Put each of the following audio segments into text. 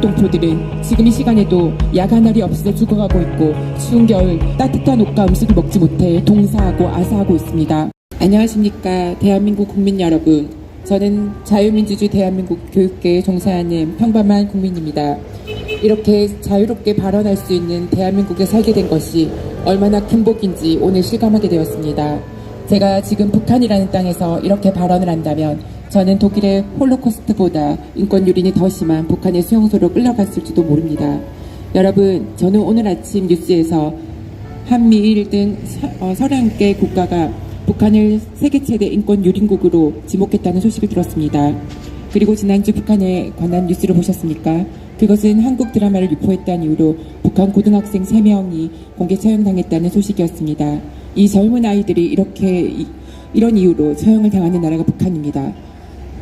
동포들은 지금 이 시간에도 약 하나리 없어 죽어가고 있고 추운 겨울 따뜻한 옷과 음식을 먹지 못해 동사하고 아사하고 있습니다. 안녕하십니까 대한민국 국민 여러분. 저는 자유민주주의 대한민국 교육계에 종사하는 평범한 국민입니다. 이렇게 자유롭게 발언할 수 있는 대한민국에 살게 된 것이 얼마나 큰 복인지 오늘 실감하게 되었습니다. 제가 지금 북한이라는 땅에서 이렇게 발언을 한다면 저는 독일의 홀로코스트보다 인권 유린이 더 심한 북한의 수용소로 끌려갔을지도 모릅니다. 여러분, 저는 오늘 아침 뉴스에서 한미일 등 서양계 국가가 북한을 세계 최대 인권 유린국으로 지목했다는 소식을 들었습니다. 그리고 지난주 북한에 관한 뉴스를 보셨습니까? 그것은 한국 드라마를 유포했다는 이유로 북한 고등학생 3명이 공개 처형당했다는 소식이었습니다. 이 젊은 아이들이 이런 이유로 처형을 당하는 나라가 북한입니다.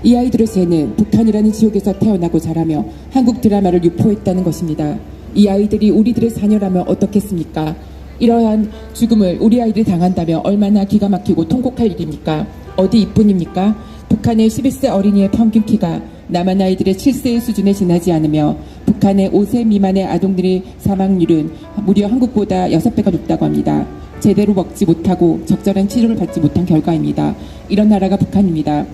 이 아이들의 죄는 북한이라는 지옥에서 태어나고 자라며 한국 드라마를 유포했다는 것입니다. 이 아이들이 우리들의 자녀라면 어떻겠습니까? 이러한 죽음을 우리 아이들이 당한다면 얼마나 기가 막히고 통곡할 일입니까? 어디 이뿐입니까? 북한의 11세 어린이의 평균 키가 남한 아이들의 7세의 수준에 지나지 않으며 북한의 5세 미만의 아동들의 사망률은 무려 한국보다 6배가 높다고 합니다. 제대로 먹지 못하고 적절한 치료를 받지 못한 결과입니다. 이런 나라가 북한입니다.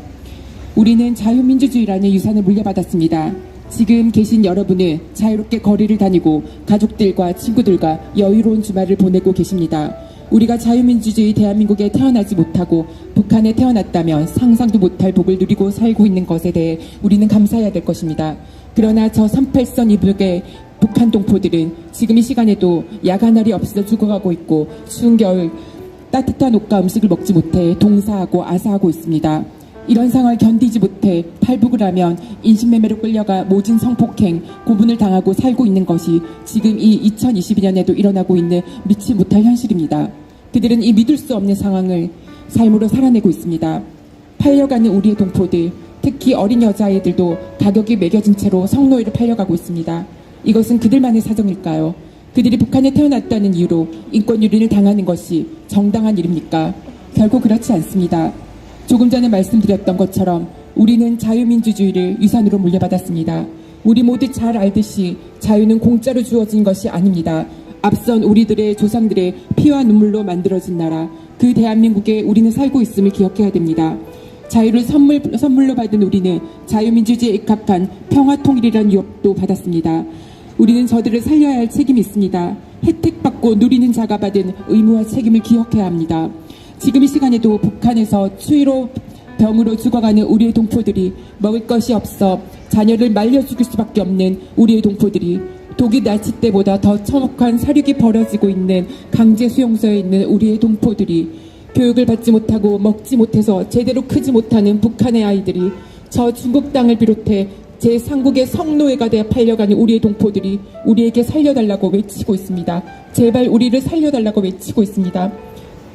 우리는 자유민주주의라는 유산을 물려받았습니다. 지금 계신 여러분은 자유롭게 거리를 다니고 가족들과 친구들과 여유로운 주말을 보내고 계십니다. 우리가 자유민주주의 대한민국에 태어나지 못하고 북한에 태어났다면 상상도 못할 복을 누리고 살고 있는 것에 대해 우리는 감사해야 될 것입니다. 그러나 저 38선 이북의 북한 동포들은 지금 이 시간에도 약 하나리 없어 죽어가고 있고 추운 겨울 따뜻한 옷과 음식을 먹지 못해 동사하고 아사하고 있습니다. 이런 상황을 견디지 못해 탈북을 하면 인신매매로 끌려가 모진 성폭행, 고문을 당하고 살고 있는 것이 지금 이 2022년에도 일어나고 있는 믿지 못할 현실입니다. 그들은 이 믿을 수 없는 상황을 삶으로 살아내고 있습니다. 팔려가는 우리의 동포들, 특히 어린 여자아이들도 가격이 매겨진 채로 성노예를 팔려가고 있습니다. 이것은 그들만의 사정일까요? 그들이 북한에 태어났다는 이유로 인권 유린을 당하는 것이 정당한 일입니까? 결코 그렇지 않습니다. 조금 전에 말씀드렸던 것처럼 우리는 자유민주주의를 유산으로 물려받았습니다. 우리 모두 잘 알듯이 자유는 공짜로 주어진 것이 아닙니다. 앞선 우리들의 조상들의 피와 눈물로 만들어진 나라, 그 대한민국에 우리는 살고 있음을 기억해야 됩니다. 자유를 선물로 받은 우리는 자유민주주의에 입각한 평화통일이라는 유업도 받았습니다. 우리는 저들을 살려야 할 책임이 있습니다. 혜택받고 누리는 자가 받은 의무와 책임을 기억해야 합니다. 지금 이 시간에도 북한에서 추위로 병으로 죽어가는 우리의 동포들이 먹을 것이 없어 자녀를 말려 죽일 수밖에 없는 우리의 동포들이 독일 나치 때보다 더 처먹한 사륙이 벌어지고 있는 강제 수용소에 있는 우리의 동포들이 교육을 받지 못하고 먹지 못해서 제대로 크지 못하는 북한의 아이들이 저 중국 땅을 비롯해 제3국의 성노예가 되어 팔려가는 우리의 동포들이 우리에게 살려달라고 외치고 있습니다. 제발 우리를 살려달라고 외치고 있습니다.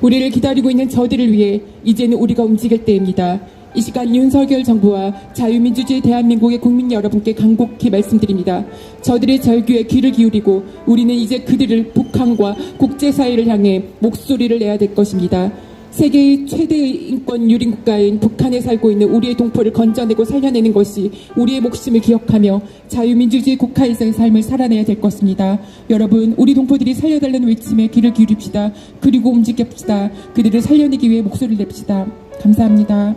우리를 기다리고 있는 저들을 위해 이제는 우리가 움직일 때입니다. 이 시간 윤석열 정부와 자유민주주의 대한민국의 국민 여러분께 간곡히 말씀드립니다. 저들의 절규에 귀를 기울이고 우리는 이제 그들을 북한과 국제사회를 향해 목소리를 내야 될 것입니다. 세계의 최대의 인권 유린 국가인 북한에 살고 있는 우리의 동포를 건져내고 살려내는 것이 우리의 목숨을 기억하며 자유민주주의 국가에서의 삶을 살아내야 될 것입니다. 여러분, 우리 동포들이 살려달라는 외침에 귀를 기울입시다. 그리고 움직입시다. 그들을 살려내기 위해 목소리를 냅시다. 감사합니다.